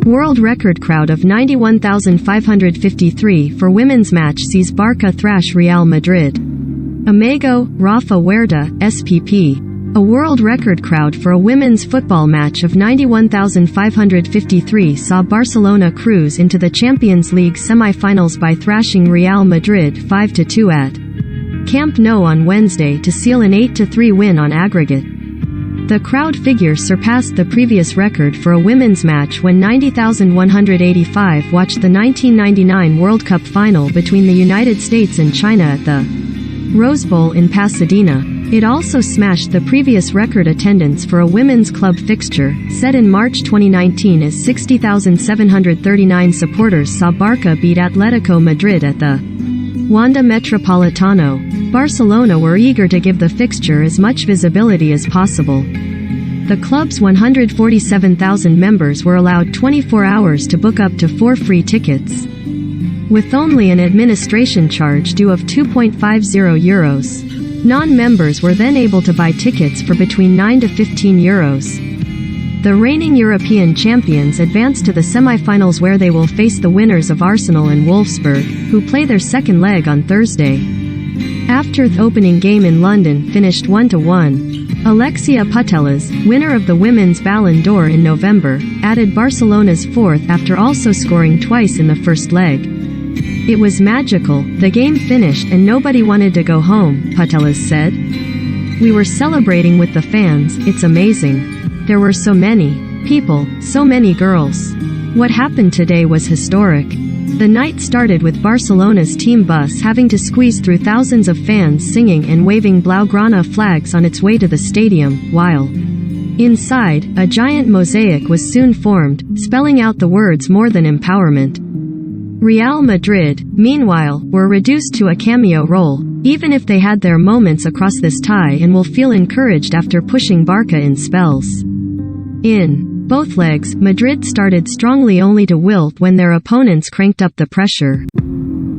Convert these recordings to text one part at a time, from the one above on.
World record crowd of 91,553 for women's match sees Barca thrash Real Madrid. Amigo, Rafa Huerta, SPP. A world record crowd for a women's football match of 91,553 saw Barcelona cruise into the Champions League semi-finals by thrashing Real Madrid 5-2 at Camp Nou on Wednesday to seal an 8-3 win on aggregate. The crowd figure surpassed the previous record for a women's match when 90,185 watched the 1999 World Cup final between the United States and China at the Rose Bowl in Pasadena. It also smashed the previous record attendance for a women's club fixture, set in March 2019 as 60,739 supporters saw Barca beat Atletico Madrid at the Wanda Metropolitano. Barcelona were eager to give the fixture as much visibility as possible. The club's 147,000 members were allowed 24 hours to book up to 4 free tickets, with only an administration charge due of €2.50. Non-members were then able to buy tickets for between €9 to €15. The reigning European champions advance to the semi-finals where they will face the winners of Arsenal and Wolfsburg, who play their second leg on Thursday. After the opening game in London finished 1-1, Alexia Putellas, winner of the Women's Ballon d'Or in November, added Barcelona's fourth after also scoring twice in the first leg. "It was magical, the game finished and nobody wanted to go home," Putellas said. "We were celebrating with the fans, it's amazing. There were so many people, so many girls. What happened today was historic." The night started with Barcelona's team bus having to squeeze through thousands of fans singing and waving Blaugrana flags on its way to the stadium, while inside, a giant mosaic was soon formed, spelling out the words "more than empowerment." Real Madrid, meanwhile, were reduced to a cameo role, even if they had their moments across this tie and will feel encouraged after pushing Barca in spells. In both legs, Madrid started strongly only to wilt when their opponents cranked up the pressure.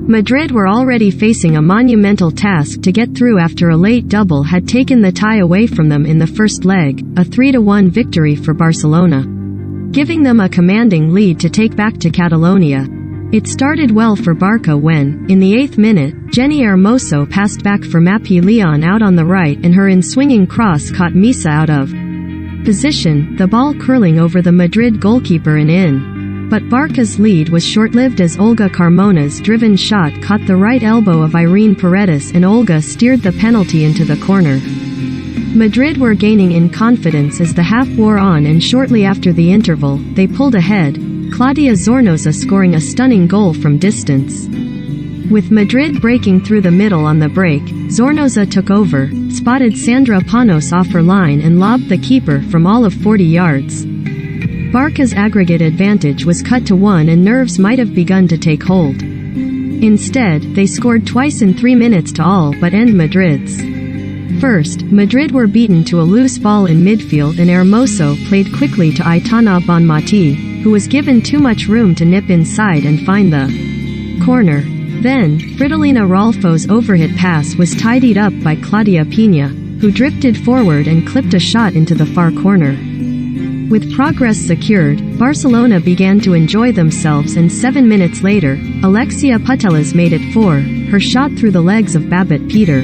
Madrid were already facing a monumental task to get through after a late double had taken the tie away from them in the first leg, a 3-1 victory for Barcelona, giving them a commanding lead to take back to Catalonia. It started well for Barca when, in the 8th minute, Jenny Hermoso passed back for Mapi Leon out on the right and her in-swinging cross caught Misa out of position, the ball curling over the Madrid goalkeeper and in. But Barca's lead was short-lived as Olga Carmona's driven shot caught the right elbow of Irene Paredes and Olga steered the penalty into the corner. Madrid were gaining in confidence as the half wore on and shortly after the interval, they pulled ahead, Claudia Zornoza scoring a stunning goal from distance. With Madrid breaking through the middle on the break, Zornoza took over, spotted Sandra Panos off her line and lobbed the keeper from all of 40 yards. Barca's aggregate advantage was cut to 1 and nerves might have begun to take hold. Instead, they scored twice in 3 minutes to all but end Madrid's. First, Madrid were beaten to a loose ball in midfield and Hermoso played quickly to Aitana Bonmati, who was given too much room to nip inside and find the corner. Then, Fridolina Rolfo's overhit pass was tidied up by Claudia Pina, who drifted forward and clipped a shot into the far corner. With progress secured, Barcelona began to enjoy themselves and 7 minutes later, Alexia Putellas made it 4, her shot through the legs of Babette Peter,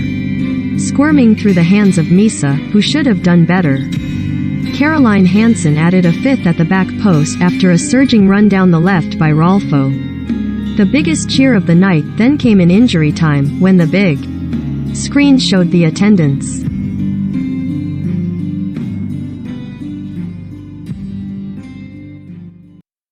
squirming through the hands of Misa, who should have done better. Caroline Hansen added a 5th at the back post after a surging run down the left by Rolfo. The biggest cheer of the night then came in injury time, when the big screen showed the attendance.